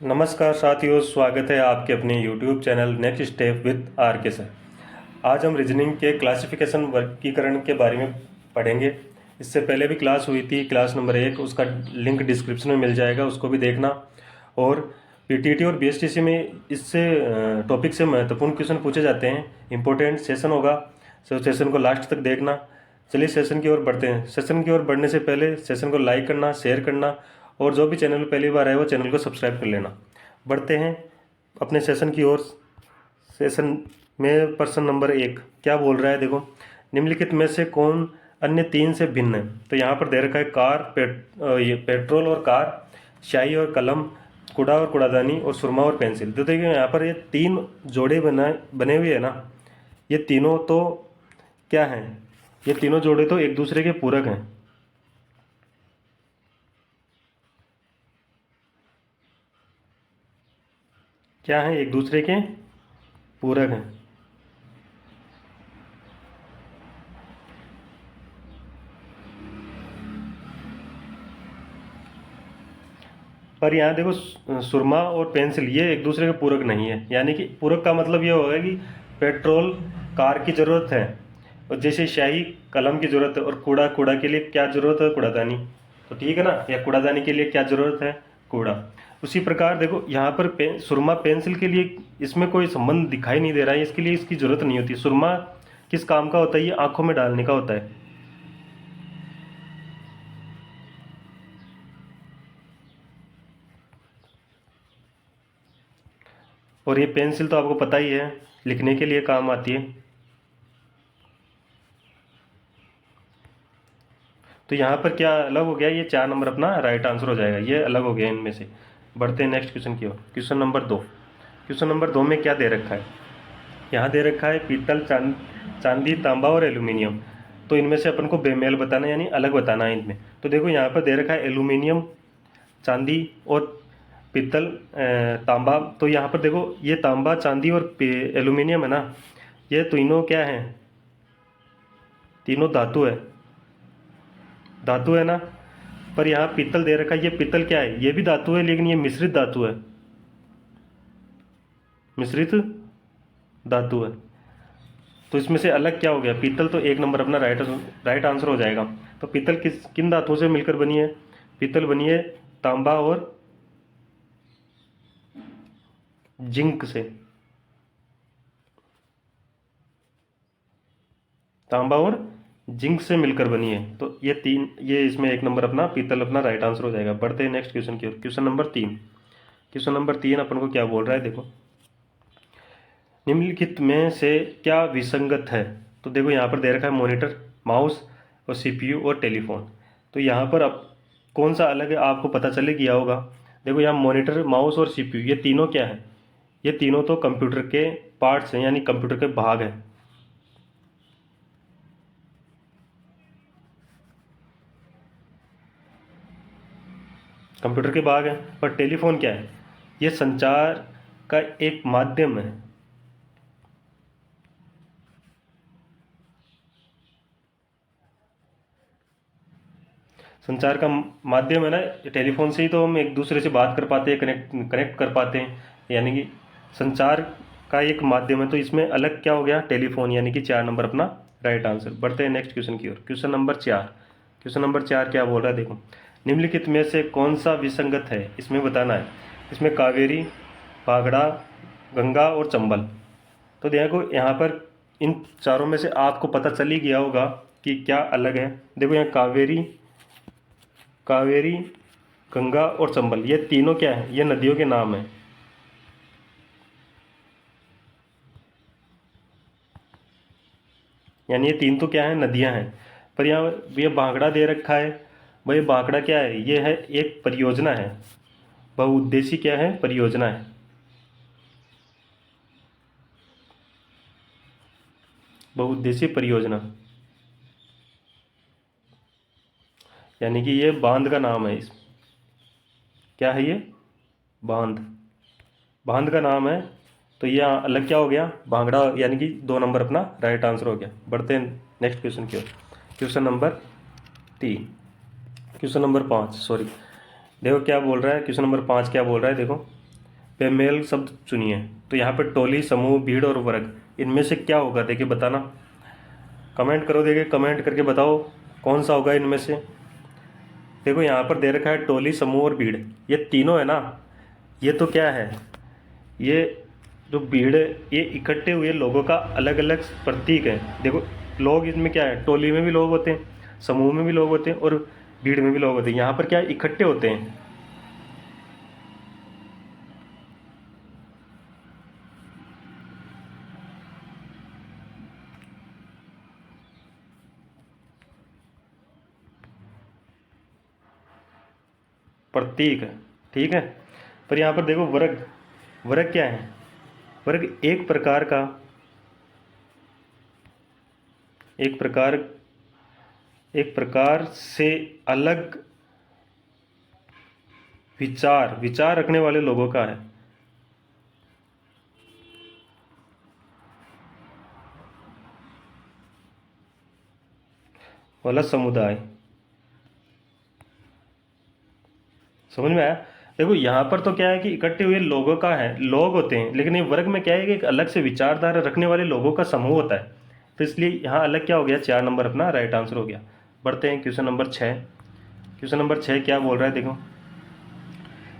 नमस्कार साथियों, स्वागत है आपके अपने YouTube channel next step with R K sir. आज हम रीजनिंग के क्लासिफिकेशन वर्गीकरण के बारे में पढ़ेंगे। इससे पहले भी क्लास हुई थी, क्लास नंबर 1, उसका लिंक डिस्क्रिप्शन में मिल जाएगा, उसको भी देखना। और पीटीटी और बीएसटीसी में इससे टॉपिक से महत्वपूर्ण क्वेश्चन पूछे जाते हैं। इंपॉर्टेंट सेशन होगा, तो सेशन को लास्ट तक देखना। चलिए सेशन की ओर बढ़ते हैं। सेशन की ओर बढ़ने से पहले सेशन को लाइक करना, शेयर करना, और जो भी चैनल पहली बार है वो चैनल को सब्सक्राइब कर लेना। बढ़ते हैं अपने सेशन की ओर। सेशन में प्रश्न नंबर 1 क्या बोल रहा है, देखो। निम्नलिखित में से कौन अन्य 3 से भिन्न है? तो यहाँ पर दे रखा है कार, ये पेट्रोल और कार, स्याही और कलम, कूड़ा और कूड़ादानी, और सुरमा और पेंसिल। तो देखिए यहाँ पर ये 3 जोड़े बने हुए हैं ना। ये तीनों तो क्या हैं? ये तीनों जोड़े तो एक दूसरे के पूरक हैं। क्या हैं? एक दूसरे के पूरक हैं। पर यहाँ देखो, सुरमा और पेंसिल ये एक दूसरे के पूरक नहीं है। यानी कि पूरक का मतलब ये होगा कि पेट्रोल कार की ज़रूरत है, और जैसे स्याही कलम की ज़रूरत है, और कूड़ा कूड़ा के लिए क्या ज़रूरत है? कूड़ादानी। तो ठीक है ना, या कूड़ादानी के लिए क्या ज़रूरत है? कूड़ा। उसी प्रकार देखो यहाँ पर सुरमा पेंसिल के लिए इसमें कोई संबंध दिखाई नहीं दे रहा है, इसके लिए इसकी ज़रूरत नहीं होती। सुरमा किस काम का होता है? ये आंखों में डालने का होता है। और ये पेंसिल तो आपको पता ही है, लिखने के लिए काम आती है। तो यहाँ पर क्या अलग हो गया? ये 4 नंबर अपना राइट आंसर हो जाएगा, ये अलग हो गया इनमें से। बढ़ते हैं नेक्स्ट क्वेश्चन की ओर। Question number 2। क्वेश्चन नंबर 2 में क्या दे रखा है? यहाँ दे रखा है पीतल, चांदी, तांबा और एल्यूमिनियम। तो इनमें से अपन को बेमेल बताना, यानी अलग बताना है इनमें। तो देखो यहाँ पर दे रखा है एल्यूमिनियम, चांदी और पीतल, तांबा। तो यहाँ पर देखो, ये तांबा, चांदी और एल्यूमिनियम है ना, ये तीनों क्या है? तीनों धातु है। धातु है ना। पर यहाँ पीतल दे रखा है, ये पीतल क्या है? ये भी धातु है, लेकिन ये मिश्रित धातु है। मिश्रित धातु है। तो इसमें से अलग क्या हो गया? पीतल तो 1 नंबर अपना राइट आंसर हो जाएगा। तो पीतल किन धातुओं से मिलकर बनी है? पीतल बनी है तांबा और जिंक से। तांबा और जिंक से मिलकर बनी है। तो ये इसमें 1 नंबर अपना पीतल अपना राइट आंसर हो जाएगा। बढ़ते हैं नेक्स्ट क्वेश्चन की ओर। Question number 3। क्वेश्चन नंबर 3 अपन को क्या बोल रहा है, देखो। निम्नलिखित में से क्या विसंगत है? तो देखो यहाँ पर दे रखा है मॉनिटर, माउस और सीपीयू और टेलीफोन। तो यहाँ पर अब कौन सा अलग है आपको पता चले गया होगा। देखो यहाँ मॉनिटर, माउस और सीपीयू, ये तीनों क्या है? ये तीनों तो कंप्यूटर के पार्ट्स हैं, यानी कंप्यूटर के भाग हैं। कंप्यूटर के भाग हैं। पर टेलीफोन क्या है? ये संचार का एक माध्यम है। संचार का माध्यम है ना। टेलीफोन से ही तो हम एक दूसरे से बात कर पाते हैं, कनेक्ट कर पाते हैं। यानी कि संचार का एक माध्यम है। तो इसमें अलग क्या हो गया? टेलीफोन। यानी कि 4 नंबर अपना राइट आंसर। बढ़ते हैं नेक्स्ट क्वेश्चन की ओर। Question number 4। क्वेश्चन नंबर 4 क्या बोल रहा है, देखो। निम्नलिखित में से कौन सा विसंगत है, इसमें बताना है। इसमें कावेरी, भाखड़ा, गंगा और चंबल। तो देखो यहाँ पर इन चारों में से आपको पता चल ही गया होगा कि क्या अलग है। देखो यहाँ कावेरी, कावेरी, गंगा और चंबल, ये तीनों क्या है? ये नदियों के नाम हैं। यानी ये तीन तो क्या है? नदियां हैं। पर यहाँ ये भाखड़ा दे रखा है। भाई भाखड़ा क्या है? ये है एक परियोजना है, बहुउद्देशीय क्या है? परियोजना है। बहुउद्देशीय परियोजना, यानी कि ये बांध का नाम है। इस क्या है ये? बांध। बांध का नाम है। तो ये अलग क्या हो गया? भांगड़ा। यानी कि 2 नंबर अपना राइट आंसर हो गया। बढ़ते हैं नेक्स्ट क्वेश्चन की ओर। Question number 3। Question number 5, sorry. देखो क्या बोल रहा है, क्वेश्चन नंबर 5 क्या बोल रहा है, देखो। पे मेल शब्द चुनिए। तो यहाँ पर टोली, समूह, भीड़ और वर्ग, इनमें से क्या होगा देखिए बताना, कमेंट करो, देखिए कमेंट करके बताओ कौन सा होगा इनमें से। देखो यहाँ पर दे रखा है टोली, समूह और भीड़, ये तीनों है ना, ये तो क्या है, ये जो भीड़ है ये इकट्ठे हुए लोगों का अलग अलग प्रतीक है। देखो लोग इसमें क्या है, टोली में भी लोग होते हैं, समूह में भी लोग होते हैं और भीड़ में भी लोग होते हैं। यहाँ पर क्या है, इकट्ठे होते हैं। प्रतीक है, ठीक है। पर यहाँ पर देखो वर्ग, वर्ग क्या है, वर्ग एक प्रकार एक प्रकार से अलग विचार रखने वाले लोगों का है, वाला समुदाय। समझ में आया। देखो यहाँ पर तो क्या है कि इकट्ठे हुए लोगों का है, लोग होते हैं, लेकिन ये वर्ग में क्या है कि एक अलग से विचारधारा रखने वाले लोगों का समूह होता है। तो इसलिए यहाँ अलग क्या हो गया, 4 नंबर अपना राइट आंसर हो गया। बढ़ते हैं क्वेश्चन नंबर 6। क्वेश्चन नंबर 6 क्या बोल रहा है, देखो,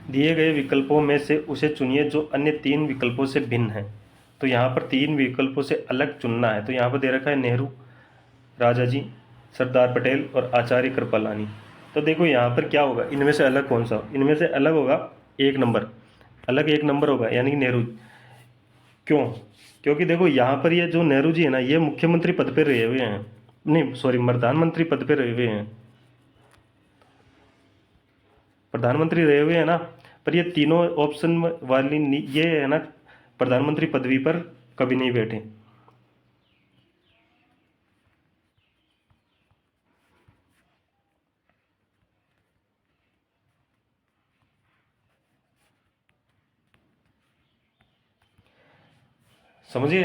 दिए गए विकल्पों में से उसे चुनिए जो अन्य 3 विकल्पों से भिन्न है। तो यहाँ पर 3 विकल्पों से अलग चुनना है। तो यहाँ पर दे रखा है नेहरू, राजा जी, सरदार पटेल और आचार्य कृपलानी। तो देखो यहाँ पर क्या होगा, इनमें से अलग कौन सा, इनमें से अलग होगा 1 नंबर, अलग 1 नंबर होगा, यानी कि नेहरू। क्यों, क्योंकि देखो यहाँ पर ये जो नेहरू जी है ना, ये मुख्यमंत्री पद पे रहे हुए हैं, नहीं सॉरी प्रधानमंत्री पद पे रहे हुए हैं, प्रधानमंत्री रहे हुए हैं ना। पर ये तीनों ऑप्शन वाली ये है ना, प्रधानमंत्री पदवी पर कभी नहीं बैठे। समझिए,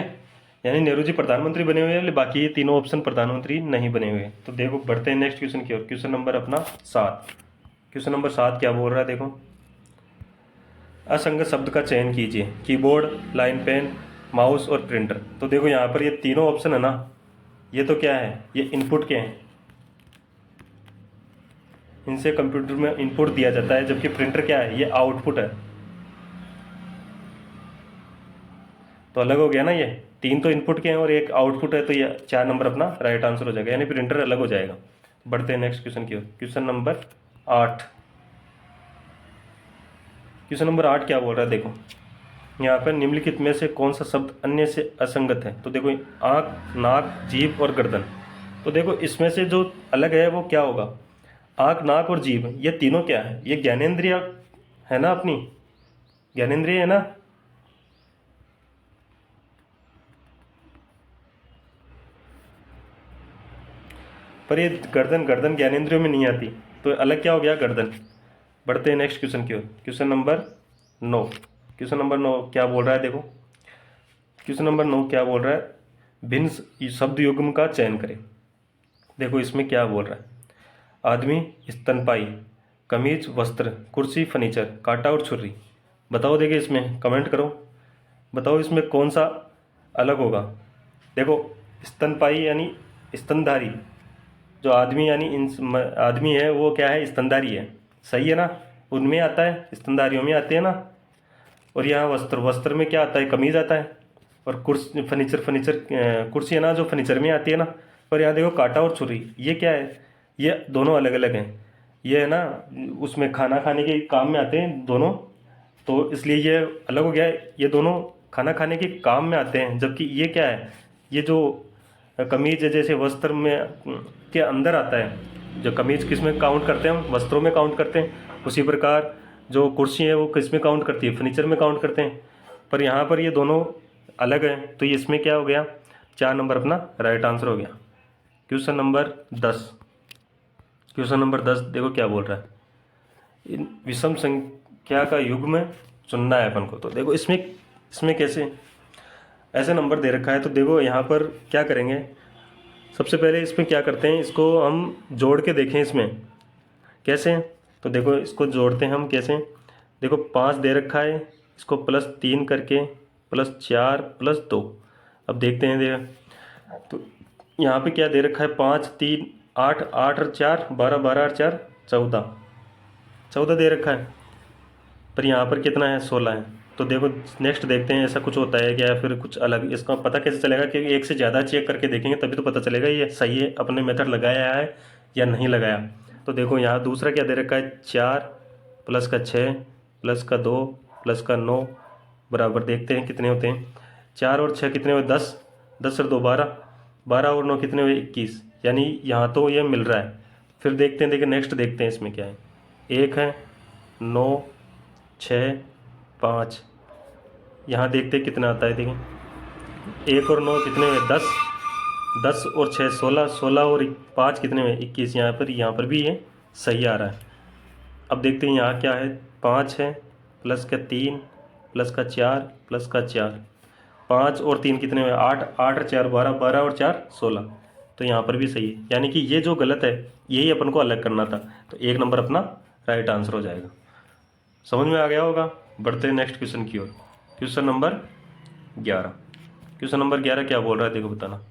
यानी नेहरू जी प्रधानमंत्री बने हुए हैं, लेकिन बाकी ये तीनों ऑप्शन प्रधानमंत्री नहीं बने हुए। तो देखो बढ़ते हैं नेक्स्ट क्वेश्चन की ओर। क्वेश्चन नंबर अपना 7। क्वेश्चन नंबर 7 क्या बोल रहा है, देखो, असंगत शब्द का चयन कीजिए। कीबोर्ड, लाइन पेन, माउस और प्रिंटर। तो देखो यहाँ पर ये तीनों ऑप्शन है ना, ये तो क्या है, ये इनपुट के हैं, इनसे कंप्यूटर में इनपुट दिया जाता है, जबकि प्रिंटर क्या है, ये आउटपुट है। तो अलग हो गया ना, ये 3 तो इनपुट के हैं और 1 आउटपुट है। तो ये 4 नंबर अपना राइट आंसर हो जाएगा, यानी प्रिंटर अलग हो जाएगा। बढ़ते हैं नेक्स्ट क्वेश्चन की ओर। Question number 8। क्वेश्चन नंबर 8 क्या बोल रहा है, देखो, यहाँ पर निम्नलिखित में से कौन सा शब्द अन्य से असंगत है। तो देखो आँख, नाक, जीभ और गर्दन। तो देखो इसमें से जो अलग है वो क्या होगा, आँख, नाक और जीभ, ये तीनों क्या है, ये ज्ञानेंद्रिय है ना, अपनी ज्ञानेंद्रिय है ना। पर ये गर्दन ज्ञानेंद्रियों में नहीं आती, तो अलग क्या हो गया, गर्दन। बढ़ते हैं नेक्स्ट क्वेश्चन की ओर। Question number 9। क्वेश्चन नंबर 9 क्या बोल रहा है, देखो, क्वेश्चन नंबर 9 क्या बोल रहा है, भिन्न शब्द युग्म का चयन करें। देखो इसमें क्या बोल रहा है, आदमी, स्तनपाई, कमीज, वस्त्र, कुर्सी, फर्नीचर, कांटा और छुरी। बताओ, देखिए इसमें कमेंट करो, बताओ इसमें कौन सा अलग होगा। देखो स्तनपाई यानी स्तनधारी, जो आदमी यानी आदमी है वो क्या है, स्तनधारी है, सही है ना, उनमें आता है, स्तनधारियों में आते हैं ना। और यहाँ वस्त्र में क्या आता है, कमीज आता है। और कुर्सी, फर्नीचर कुर्सी है ना, जो फर्नीचर में आती है ना। पर यहाँ देखो कांटा और छुरी, ये क्या है, ये दोनों अलग अलग हैं। ये है ना, उसमें खाना खाने के काम में आते हैं दोनों, तो इसलिए ये अलग हो गया है। ये दोनों खाना खाने के काम में आते हैं, जबकि ये क्या है, ये जो कमीज है, जैसे वस्त्र में के अंदर आता है, जो कमीज किस में काउंट करते हैं हम, वस्त्रों में काउंट करते हैं। उसी प्रकार जो कुर्सी है वो किस में काउंट करती है, फर्नीचर में काउंट करते हैं। पर यहाँ पर ये दोनों अलग हैं, तो ये इसमें क्या हो गया, 4 नंबर अपना राइट आंसर हो गया। Question number 10। क्वेश्चन नंबर 10 देखो क्या बोल रहा है, इन विषम संख्या का युग्म चुनना है अपन को। तो देखो इसमें कैसे, ऐसे नंबर दे रखा है, तो देखो यहाँ पर क्या करेंगे, सबसे पहले इसमें क्या करते हैं, इसको हम जोड़ के देखें इसमें कैसे। तो देखो इसको जोड़ते हैं हम कैसे, देखो 5 दे रखा है, इसको +3 करके +4 +2। अब देखते हैं देखा तो यहाँ पे क्या दे रखा है 5 3 8 8 और 4 12 12 और 4 14 14 दे रखा है, पर यहाँ पर कितना है 16 है। तो देखो नेक्स्ट देखते हैं ऐसा कुछ होता है क्या या फिर कुछ अलग, इसका पता कैसे चलेगा? क्योंकि एक से ज़्यादा चेक करके देखेंगे तभी तो पता चलेगा ये सही है, अपने मेथड लगाया है या नहीं लगाया। तो देखो यहाँ दूसरा क्या दे रखा है 4 प्लस का 6 प्लस का 2 प्लस का 9 बराबर, देखते हैं कितने होते हैं। 4 और 6 कितने हुए 10, 10 और 2 12, 12 और 9 कितने हुए 21, यानी यहाँ तो ये मिल रहा है। फिर देखते हैं, देखिए नेक्स्ट देखते हैं इसमें क्या है। 1 है 9 6 5, यहाँ देखते हैं कितना आता है। देखिए 1 और 9 कितने हुए 10, 10 और 6 16, 16 और 5 कितने हुए 21, यहाँ पर भी ये सही आ रहा है। अब देखते हैं यहाँ क्या है 5 है प्लस का 3 प्लस का 4 प्लस का 4, 5 और 3 कितने हुए 8, 8 और 4 12, 12 और 4 16, तो यहाँ पर भी सही है। यानी कि ये जो गलत है यही अपन को अलग करना था, तो 1 नंबर अपना राइट आंसर हो जाएगा। समझ में आ गया होगा। बढ़ते हैं नेक्स्ट क्वेश्चन की ओर। Question number 11। क्वेश्चन नंबर 11 क्या बोल रहा है देखो बताना।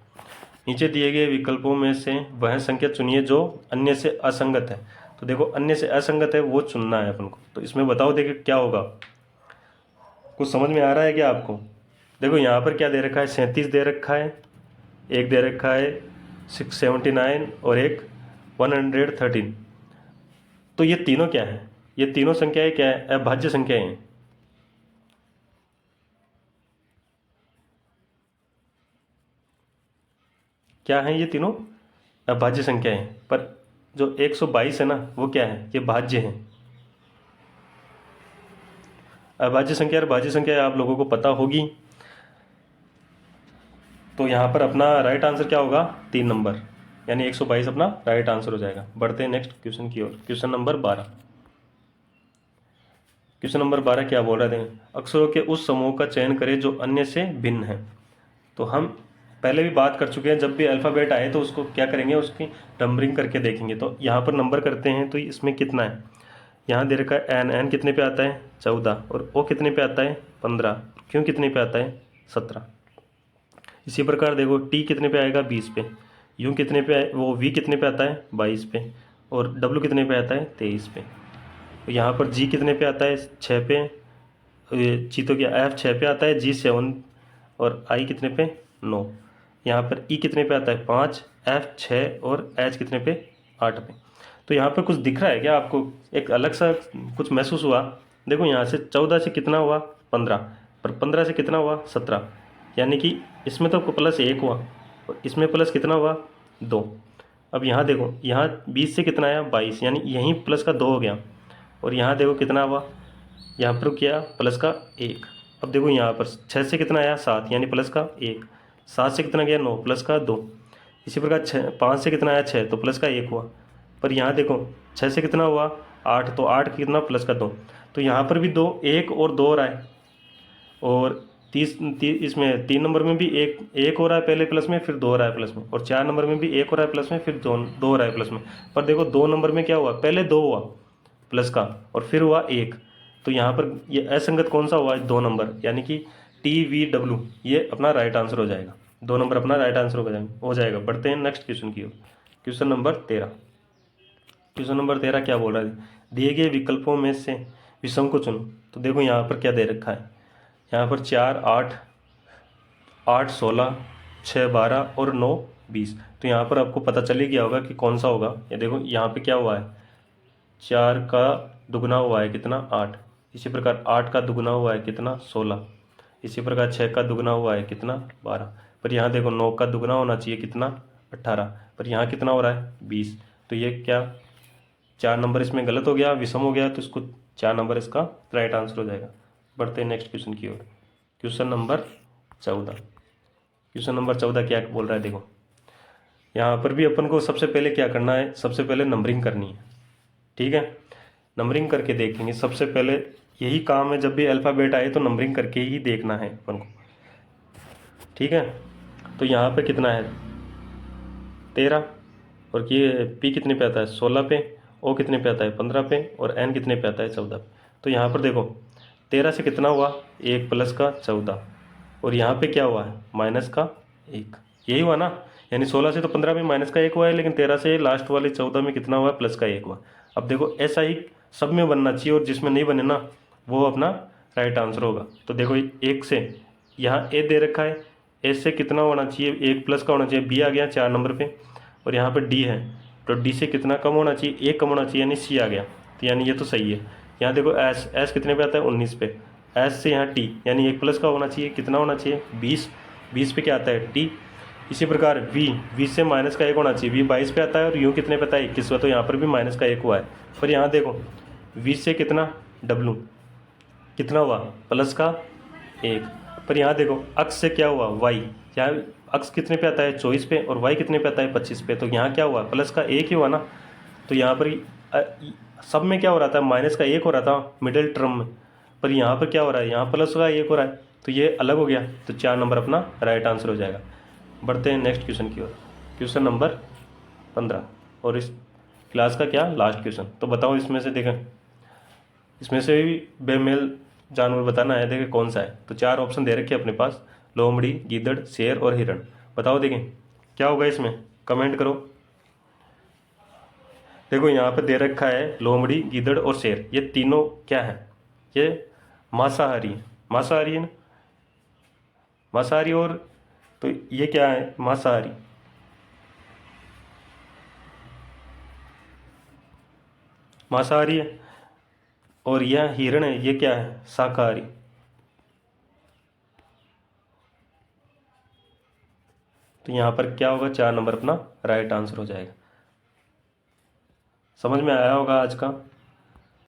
नीचे दिए गए विकल्पों में से वह संख्या चुनिए जो अन्य से असंगत है। तो देखो अन्य से असंगत है वो चुनना है अपन को। तो इसमें बताओ देखिए क्या होगा, कुछ समझ में आ रहा है क्या आपको? देखो यहाँ पर क्या दे रखा है 37 दे रखा है, एक दे रखा है 679 और एक 113। तो ये तीनों क्या है? ये तीनों संख्याएं क्या है? अभाज्य संख्याएं हैं। क्या है? ये तीनों अभाज्य संख्याएं हैं। पर जो 122 है ना वो क्या है? ये भाज्य है। अभाज्य संख्या और भाज्य संख्या आप लोगों को पता होगी। तो यहाँ पर अपना राइट आंसर क्या होगा 3 नंबर, यानी 122 अपना राइट आंसर हो जाएगा। बढ़ते हैं नेक्स्ट क्वेश्चन की ओर। Question number 12। क्वेश्चन नंबर 12 क्या बोल रहे थे? अक्षरों के उस समूह का चयन करें जो अन्य से भिन्न है। तो हम पहले भी बात कर चुके हैं, जब भी अल्फ़ाबेट आए तो उसको क्या करेंगे, उसकी नंबरिंग करके देखेंगे। तो यहाँ पर नंबर करते हैं तो इसमें कितना है, यहाँ दे रखा है एन, एन कितने पे आता है 14, और ओ कितने पे आता है 15, क्यों कितने पे आता है 17। इसी प्रकार देखो टी कितने पे आएगा 20 पे, यू कितने पे वो वी कितने पे आता है 22 पे, और डब्लू कितने पे आता है 23 पे। तो यहाँ पर जी कितने पे आता है 6 पे, जी तो क्या एफ 6 पे आता है, जी 7, और आई कितने पे 9। यहाँ पर ई कितने पे आता है 5, एफ 6 और एच कितने पे 8 पे। तो यहाँ पे कुछ दिख रहा है क्या आपको? एक अलग सा कुछ महसूस हुआ? देखो यहाँ से 14 से कितना हुआ 15, पर 15 से कितना हुआ 17, यानी कि इसमें तो +1 हुआ और इसमें प्लस कितना हुआ 2। अब यहाँ देखो यहाँ 20 से कितना आया 22, यानी यहीं प्लस का 2 हो गया, और यहाँ देखो कितना हुआ, यहाँ पर क्या प्लस का 1। अब देखो यहाँ पर 6 से कितना आया 7, यानी प्लस का 1, 7 से कितना गया 9 प्लस का 2। इसी प्रकार 5 से कितना आया 6 तो प्लस का 1 हुआ, पर यहाँ देखो 6 से कितना हुआ 8, तो 8 कितना प्लस का 2। तो यहाँ पर भी 2, 1 और 2 हो रहा है, और इसमें 3 नंबर में भी एक हो रहा है पहले प्लस में, फिर 2 हो रहा है प्लस में, और 4 नंबर में भी 1 हो रहा है प्लस में, फिर 2 हो रहा है प्लस में। पर देखो 2 नंबर में क्या हुआ, पहले 2 हुआ प्लस का और फिर हुआ 1। तो यहाँ पर ये असंगत कौन सा हुआ 2 नंबर, यानी कि TVW ये अपना राइट आंसर हो जाएगा। 2 नंबर अपना राइट आंसर हो जाएगा। बढ़ते हैं नेक्स्ट क्वेश्चन की ओर। Question number 13। क्वेश्चन नंबर 13 क्या बोल रहा है? दिए गए विकल्पों में से विषम को चुनो। तो देखो यहाँ पर क्या दे रखा है, यहाँ पर 4 8 8 16 6 12 और 9 20। तो यहाँ पर आपको पता चल ही गया होगा कि कौन सा होगा। ये देखो यहाँ पे क्या हुआ है 4 का दुगना हुआ है कितना 8, इसी प्रकार 8 का दुगना हुआ है कितना 16, इसी प्रकार 6 का दुगना हुआ है कितना 12, पर यहाँ देखो 9 का दुगना होना चाहिए कितना 18, पर यहाँ कितना हो रहा है 20। तो ये क्या 4 नंबर इसमें गलत हो गया, विषम हो गया, तो इसको 4 नंबर इसका राइट आंसर हो जाएगा। बढ़ते हैं नेक्स्ट क्वेश्चन की ओर। Question number 14। क्वेश्चन नंबर 14 क्या बोल रहा है देखो, यहाँ पर भी अपन को सबसे पहले क्या करना है, सबसे पहले नंबरिंग करनी है। ठीक है, नंबरिंग करके देखेंगे। सबसे पहले यही काम है, जब भी अल्फ़ाबेट आए तो नंबरिंग करके ही देखना है अपन को। ठीक है, तो यहाँ पे कितना है 13, और ये पी कितने पे आता है 16 पे, ओ कितने पे आता है 15 पे, और एन कितने पे आता है 14 पे। तो यहाँ पर देखो 13 से कितना हुआ, 1 प्लस का 14, और यहाँ पे क्या हुआ है, माइनस का 1, यही हुआ ना। यानी 16 से तो 15 में माइनस का 1 हुआ है, लेकिन 13 से लास्ट वाले 14 में कितना हुआ, प्लस का 1 हुआ। अब देखो ऐसा ही सब में बनना चाहिए, और जिसमें नहीं बने ना वो अपना राइट आंसर होगा। तो देखो 1 से यहाँ ए दे रखा है, ए से कितना होना चाहिए, 1 प्लस का होना चाहिए, बी आ गया 4 नंबर पे, और यहाँ पर डी है, तो डी से कितना कम होना चाहिए, 1 कम होना चाहिए, यानी सी आ गया। तो यानी ये तो सही है। यहाँ देखो एस, एस कितने पे आता है, 19 पे, एस से यहाँ टी, यानी 1 प्लस का होना चाहिए, कितना होना चाहिए, 20, 20 पे क्या आता है, टी। इसी प्रकार वी, वी से माइनस का 1 होना चाहिए, वी 22 पे आता है, और यू कितने पे आता है, 21 पे, तो यहाँ पर भी माइनस का 1 हुआ है। पर यहाँ देखो वी से कितना, डब्लू कितना हुआ, प्लस का 1। पर यहाँ देखो अक्स से क्या हुआ, वाई, यहाँ अक्स कितने पे आता है, 24 पे, और वाई कितने पे आता है, 25 पे, तो यहाँ क्या हुआ, प्लस का 1 ही हुआ ना। तो यहाँ पर सब में क्या हो रहा था, माइनस का 1 हो रहा था मिडिल टर्म में, पर यहाँ पर क्या हो रहा है, यहाँ प्लस का 1 हो रहा है, तो ये अलग हो गया, तो 4 नंबर अपना राइट आंसर हो जाएगा। बढ़ते हैं नेक्स्ट क्वेश्चन की ओर, क्वेश्चन नंबर 15, और इस क्लास का क्या लास्ट क्वेश्चन। तो बताओ इसमें से, देखें इसमें से भी बेमेल जानवर बताना है, देखें कौन सा है। तो 4 ऑप्शन दे रखे अपने पास, लोमड़ी, गीदड़, शेर और हिरण। बताओ देखें क्या होगा इसमें, कमेंट करो। देखो यहाँ पे दे रखा है लोमड़ी, गीदड़ और शेर, ये तीनों क्या है, ये मांसाहारी है, मांसाहारी है ना, मांसाहारी, और तो ये क्या है, मांसाहारी, मांसाहारी है। और यह हिरण है, ये क्या है, शाकाहारी। तो यहाँ पर क्या होगा, 4 नंबर अपना राइट आंसर हो जाएगा। समझ में आया होगा आज का